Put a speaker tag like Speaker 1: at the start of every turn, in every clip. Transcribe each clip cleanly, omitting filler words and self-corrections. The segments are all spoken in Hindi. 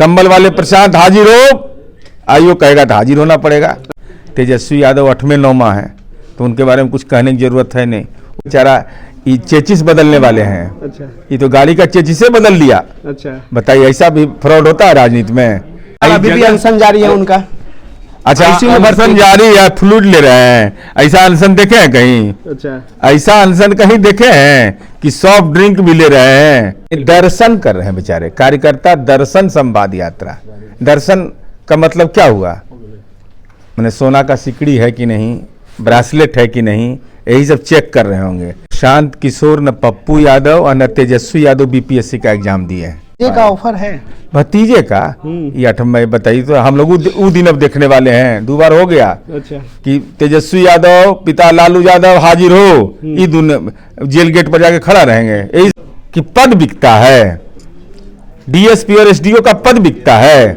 Speaker 1: कंबल वाले प्रशांत हाजिर हो, आइयो कहेगा तो हाजिर होना पड़ेगा। तेजस्वी यादव 8वें 9वां है तो उनके बारे में कुछ कहने की जरूरत है नहीं। बेचारा ये चेचिस बदलने वाले हैं।
Speaker 2: अच्छा,
Speaker 1: ये तो गाड़ी का चेचिस बदल लिया।
Speaker 2: अच्छा,
Speaker 1: बताइए, ऐसा भी फ्रॉड होता है राजनीति में?
Speaker 2: अभी भी अनशन जारी है उनका।
Speaker 1: अच्छा, अनशन जारी है, फ्लूइड ले रहे हैं, ऐसा अनशन देखे हैं कहीं?
Speaker 2: अच्छा,
Speaker 1: ऐसा अनशन कहीं देखे हैं कि सॉफ्ट ड्रिंक भी ले रहे हैं? दर्शन कर रहे हैं बेचारे कार्यकर्ता, दर्शन संवाद यात्रा। दर्शन का मतलब क्या हुआ? मैंने सोना का सिकड़ी है कि नहीं, ब्रासलेट है कि नहीं, यही सब चेक कर रहे होंगे। शांत किशोर न पप्पू यादव और न तेजस्वी यादव बीपीएससी का एग्जाम दिए हैं।
Speaker 2: ये का ऑफर है
Speaker 1: भतीजे का ये 8वें बताइए तो हम लोग वो दिन अब देखने वाले हैं। 2 बार हो गया।
Speaker 2: अच्छा,
Speaker 1: कि तेजस्वी यादव पिता लालू यादव हाजिर हो, ये दोनों जेल गेट पर जाके खड़ा रहेंगे। यही कि पद बिकता है, डीएसपी और एसडीओ का पद बिकता है।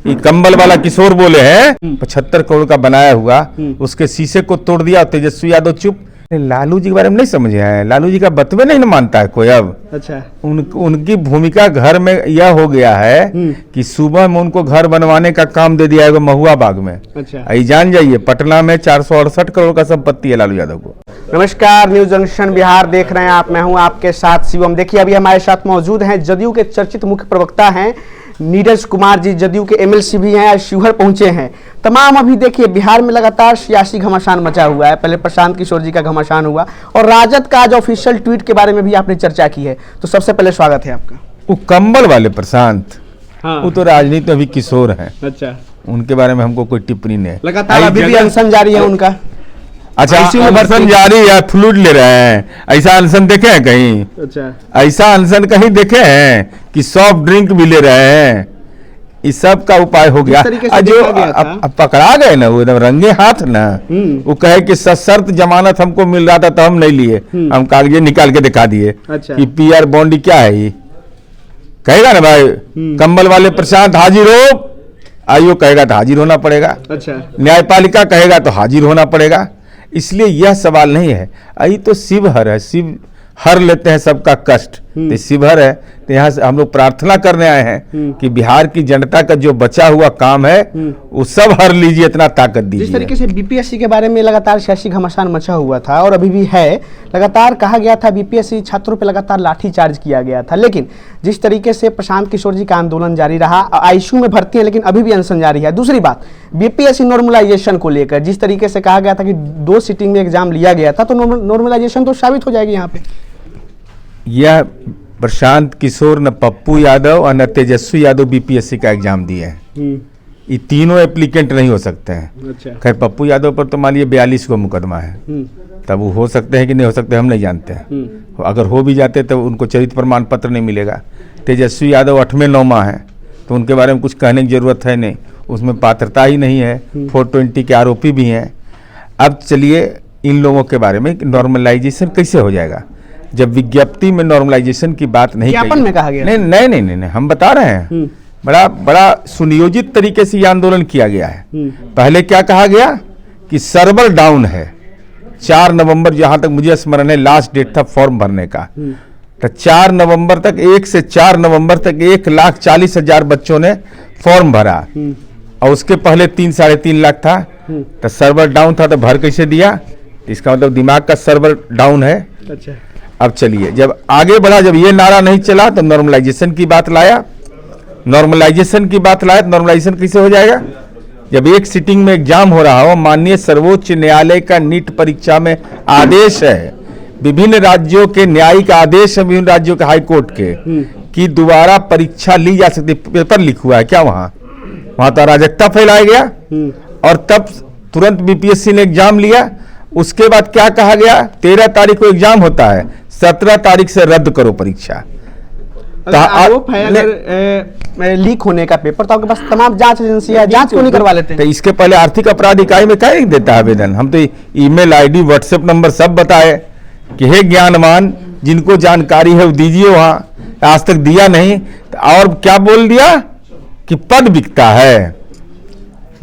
Speaker 1: ये कंबल वाला किशोर बोले हैं 75 करोड़ का बनाया हुआ, उसके शीशे को तोड़ दिया। तेजस्वी यादव चुप। लालू जी के बारे में नहीं समझे हैं, लालू जी का बतवे नहीं मानता है कोई अब।
Speaker 2: अच्छा,
Speaker 1: उनकी भूमिका घर में यह हो गया है कि सुबह में उनको घर बनवाने का काम दे दिया है महुआ बाग में।
Speaker 2: अच्छा,
Speaker 1: आई जान जाइए पटना में 468 करोड़ का संपत्ति है लालू यादव को।
Speaker 2: नमस्कार, न्यूज जंक्शन बिहार देख रहे हैं आप। मैं हूं आपके साथ शिवम। देखिए, अभी हमारे साथ मौजूद हैं जदयू के चर्चित मुख्य प्रवक्ता हैं नीरज कुमार जी, जदयू के एमएलसी भी हैं, शिवहर पहुंचे हैं। तमाम अभी देखिए बिहार में लगातार सियासी घमासान मचा हुआ है। पहले प्रशांत किशोर जी का घमासान हुआ और राजद का आज ऑफिशियल ट्वीट के बारे में भी आपने चर्चा की है। तो सबसे पहले स्वागत है आपका।
Speaker 1: वो कंबल वाले प्रशांत,
Speaker 2: हाँ,
Speaker 1: वो तो राजनीति में अभी किशोर हैं।
Speaker 2: अच्छा,
Speaker 1: उनके बारे में हमको कोई टिप्पणी नहीं है।
Speaker 2: लगातार अभी भी अनशन जारी है उनका।
Speaker 1: अच्छा, अनशन जारी है, फ्लूइड ले रहे हैं, ऐसा अनशन देखे हैं कहीं?
Speaker 2: अच्छा,
Speaker 1: ऐसा अनशन कहीं देखे हैं कि सॉफ्ट ड्रिंक भी ले रहे हैं? इस सब का उपाय हो गया। जो अब पकड़ा गए ना वो एकदम रंगे हाथ ना, वो कहे कि सशर्त जमानत हमको मिल रहा था तो हम नहीं लिए, हम कागज निकाल के दिखा दिए।
Speaker 2: अच्छा,
Speaker 1: कि पीआर बॉन्ड क्या है ये? कहेगा ना भाई कंबल वाले प्रशांत हाजिर हो, आइयो कहेगा तो हाजिर होना पड़ेगा।
Speaker 2: अच्छा,
Speaker 1: न्यायपालिका कहेगा तो हाजिर होना पड़ेगा। इसलिए यह सवाल नहीं है। यही तो शिवहर है, शिव हर लेते हैं सबका कष्ट। तो शिवहर है तो यहाँ से हम लोग प्रार्थना करने आए हैं कि बिहार की जनता का जो बचा हुआ काम है वो सब हर लीजिए, इतना ताकत दीजिए।
Speaker 2: जिस तरीके से बीपीएससी के बारे में लगातार सियासी घमासान मचा हुआ था और अभी भी है, लगातार कहा गया था बीपीएससी छात्रों पर लगातार लाठीचार्ज किया गया था, लेकिन जिस तरीके से प्रशांत किशोर जी का आंदोलन जारी रहा, आईसीयू में भर्ती है लेकिन अभी भी अनशन जारी है। दूसरी बात, बीपीएससी नॉर्मलाइजेशन को लेकर जिस तरीके से कहा गया था कि 2 सीटिंग में एग्जाम लिया गया था, तो नॉर्मलाइजेशन तो साबित हो जाएगी यहाँ पे।
Speaker 1: यह प्रशांत किशोर न पप्पू यादव और न तेजस्वी यादव बीपीएससी का एग्जाम दिए हैं। ये तीनों एप्लीकेंट नहीं हो सकते हैं।
Speaker 2: अच्छा,
Speaker 1: खैर पप्पू यादव पर तो मान लीजिए 42 को मुकदमा है, तब वो हो सकते हैं कि नहीं हो सकते हम नहीं जानते हैं। अगर हो भी जाते तो उनको चरित्र प्रमाण पत्र नहीं मिलेगा। तेजस्वी यादव 8वें 9वां है तो उनके बारे में कुछ कहने की जरूरत है नहीं, उसमें पात्रता ही नहीं है। 420 के आरोपी भी हैं। अब चलिए इन लोगों के बारे में नॉर्मलाइजेशन कैसे हो जाएगा जब विज्ञप्ति में नॉर्मलाइजेशन की बात नहीं
Speaker 2: में कहा गया?
Speaker 1: नहीं, हम बता रहे हैं। बड़ा सुनियोजित तरीके से ये आंदोलन किया गया है। पहले क्या कहा गया कि सर्वर डाउन है। 4 नवंबर जहां तक मुझे स्मरण है लास्ट डेट था फॉर्म भरने का, तो 4 नवंबर तक 1 से 4 नवंबर तक 1,40,000 बच्चों ने फॉर्म भरा और उसके पहले 3 साढ़े 3 लाख था। तो सर्वर डाउन था तो भर कैसे दिया? इसका मतलब दिमाग का सर्वर डाउन है।
Speaker 2: अच्छा,
Speaker 1: अब चलिए जब आगे बढ़ा, जब ये नारा नहीं चला तो नॉर्मलाइजेशन की बात लाया। नॉर्मलाइजेशन की बात लाया तो नॉर्मलाइजेशन कैसे हो जाएगा जब एक सिटिंग में एग्जाम हो रहा हो? माननीय सर्वोच्च न्यायालय का नीट परीक्षा में आदेश है, विभिन्न राज्यों के न्यायिक आदेश है, विभिन्न राज्यों के हाई कोर्ट के कि दोबारा परीक्षा ली जा सकती। पेपर लिख हुआ है क्या वहां तो अराजकता फैलाया गया और तब तुरंत बीपीएससी ने एग्जाम लिया। उसके बाद क्या कहा गया? 13 तारीख को एग्जाम होता है, 17 तारीख से रद्द करो परीक्षा।
Speaker 2: आरोप है अगर लीक होने का पेपर तो आपके पास तमाम जांच एजेंसियां जांच क्यों नहीं करवा लेते?
Speaker 1: तो इसके पहले आर्थिक अपराध इकाई में क्या देता है आवेदन? हम तो ईमेल आईडी व्हाट्सएप नंबर सब बताए कि हे ज्ञानवान, जिनको जानकारी है वो दीजिए। वहां आज तक दिया नहीं। और क्या बोल दिया कि पद बिकता है,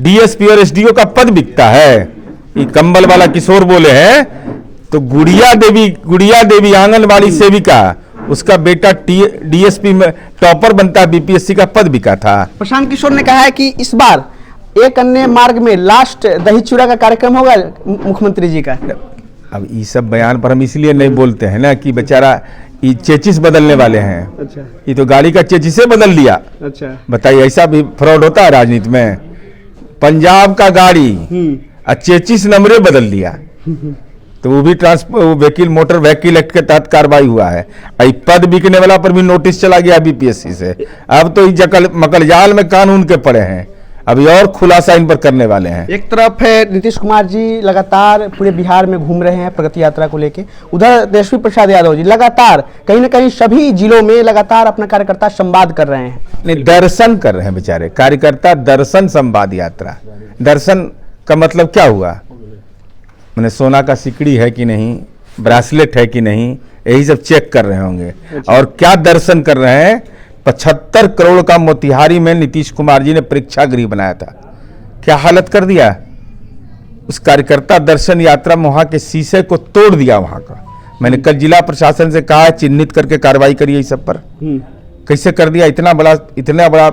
Speaker 1: डीएसपी और एसडीओ का पद बिकता है। ये कंबल वाला किशोर बोले हैं तो गुड़िया देवी आंगनबाड़ी सेविका उसका बेटा डीएसपी में टॉपर बनता है, बीपीएससी का पद बिका था।
Speaker 2: प्रशांत किशोर ने कहा है कि इस बार एक अन्य मार्ग में लास्ट दही चूड़ा का कार्यक्रम होगा मुख्यमंत्री जी का।
Speaker 1: अब ये सब बयान पर हम इसलिए नहीं बोलते हैं ना कि बेचारा ये चेचिस बदलने वाले हैं।
Speaker 2: अच्छा
Speaker 1: ये तो गाड़ी का चेचिसे बदल दिया।
Speaker 2: अच्छा
Speaker 1: बताइए, ऐसा भी फ्रॉड होता है राजनीति में? पंजाब का गाड़ी और चेचिस नंबरे बदल दिया, तो वो भी व्हीकल मोटर व्हीकल एक्ट के तहत कार्रवाई हुआ है। आई पद बिकने वाला पर भी नोटिस चला गया बीपीएससी से। अब तो ये मकड़जाल में कानून के पड़े हैं, अभी और खुलासा इन पर करने वाले हैं।
Speaker 2: एक तरफ है नीतीश कुमार जी लगातार पूरे बिहार में घूम रहे हैं प्रगति यात्रा को लेके, उधर तेजस्वी प्रसाद यादव जी लगातार कहीं ना कहीं सभी जिलों में लगातार अपना कार्यकर्ता संवाद कर रहे हैं।
Speaker 1: नहीं, दर्शन कर रहे हैं बेचारे कार्यकर्ता, दर्शन संवाद यात्रा। दर्शन का मतलब क्या हुआ? मैंने सोना का सिकड़ी है कि नहीं, ब्रासलेट है कि नहीं, यही सब चेक कर रहे होंगे। और क्या दर्शन कर रहे हैं? 75 करोड़ का मोतिहारी में नीतीश कुमार जी ने प्रेक्षागृह बनाया था, क्या हालत कर दिया उस कार्यकर्ता दर्शन यात्रा में। वहां के शीशे को तोड़ दिया वहां का। मैंने कल जिला प्रशासन से कहा है चिन्हित करके कार्रवाई करिए इस सब पर। कैसे कर दिया? इतना बड़ा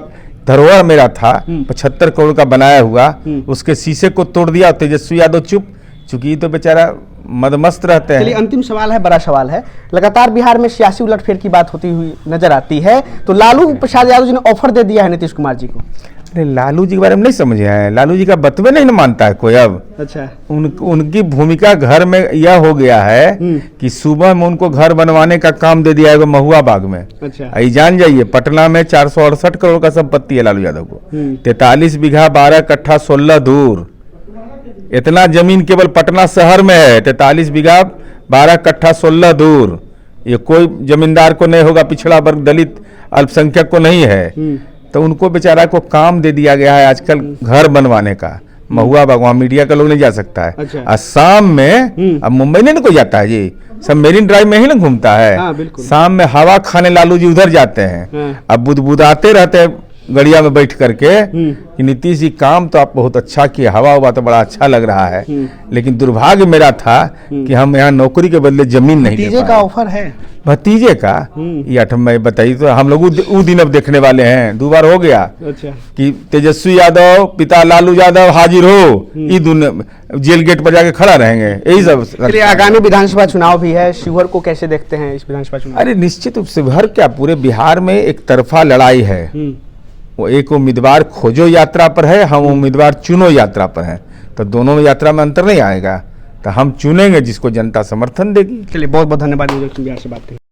Speaker 1: धरोहर मेरा था 75 करोड़ का बनाया हुआ, उसके शीशे को तोड़ दिया। तेजस्वी यादव चुप, चूंकि ये तो बेचारा मदमस्त रहते हैं।
Speaker 2: चलिए अंतिम सवाल है, बड़ा सवाल है। लगातार बिहार में सियासी उलटफेर की बात होती हुई नजर आती है, तो लालू प्रसाद यादव जी ने ऑफर दे दिया है नीतीश कुमार जी को।
Speaker 1: अरे लालू जी के बारे में नहीं समझे हैं, लालू जी का बतवे नहीं मानता है कोई। अब
Speaker 2: अच्छा
Speaker 1: उनकी भूमिका घर में यह हो गया है कि सुबह में उनको घर बनवाने का काम दे दिया है महुआ बाग में।
Speaker 2: अच्छा
Speaker 1: आई जान जाइए, पटना में 468 करोड़ का संपत्ति है लालू यादव को। 43 बीघा 12 कट्ठा 16 दूर, इतना जमीन केवल पटना शहर में है। 43 बीघा 12 कट्ठा 16 दूर, ये कोई जमींदार को नहीं होगा, पिछड़ा वर्ग दलित अल्पसंख्यक को नहीं है। तो उनको बेचारा को काम दे दिया गया है आजकल घर बनवाने का। महुआ बाग, वहाँ मीडिया का लोग नहीं जा सकता है।
Speaker 2: अच्छा।
Speaker 1: शाम में, अब मुंबई नहीं ना कोई जाता है जी, सब मेरीन ड्राइव में ही ना घूमता है।
Speaker 2: हाँ, बिल्कुल।
Speaker 1: शाम में हवा खाने लालू जी उधर जाते हैं। अब बुदबुदाते रहते हैं गड़िया में बैठ करके कि नीतीश जी काम तो आप बहुत अच्छा किए, हवा हुआ तो बड़ा अच्छा लग रहा है, लेकिन दुर्भाग्य मेरा था कि हम यहाँ नौकरी के बदले जमीन नहीं दे
Speaker 2: भतीजे
Speaker 1: पाए।
Speaker 2: का ऑफर है,
Speaker 1: भतीजे का ये 8 मई बताइए, तो हम लोग वो दिन अब देखने वाले हैं। 2 बार हो गया
Speaker 2: अच्छा
Speaker 1: कि तेजस्वी यादव पिता लालू यादव हाजिर हो, ये जेल गेट पर जाके खड़ा रहेंगे, यही सब।
Speaker 2: चलिए आगामी विधानसभा चुनाव भी है, शिवहर को कैसे देखते हैं इस विधानसभा चुनाव?
Speaker 1: अरे निश्चित रूप से शिवहर क्या, पूरे बिहार में एक तरफा लड़ाई है। वो एक उम्मीदवार खोजो यात्रा पर है, हम उम्मीदवार चुनो यात्रा पर हैं। तो दोनों यात्रा में अंतर नहीं आएगा, तो हम चुनेंगे जिसको जनता समर्थन देगी।
Speaker 2: चलिए बहुत बहुत धन्यवाद बिहार से बात करें।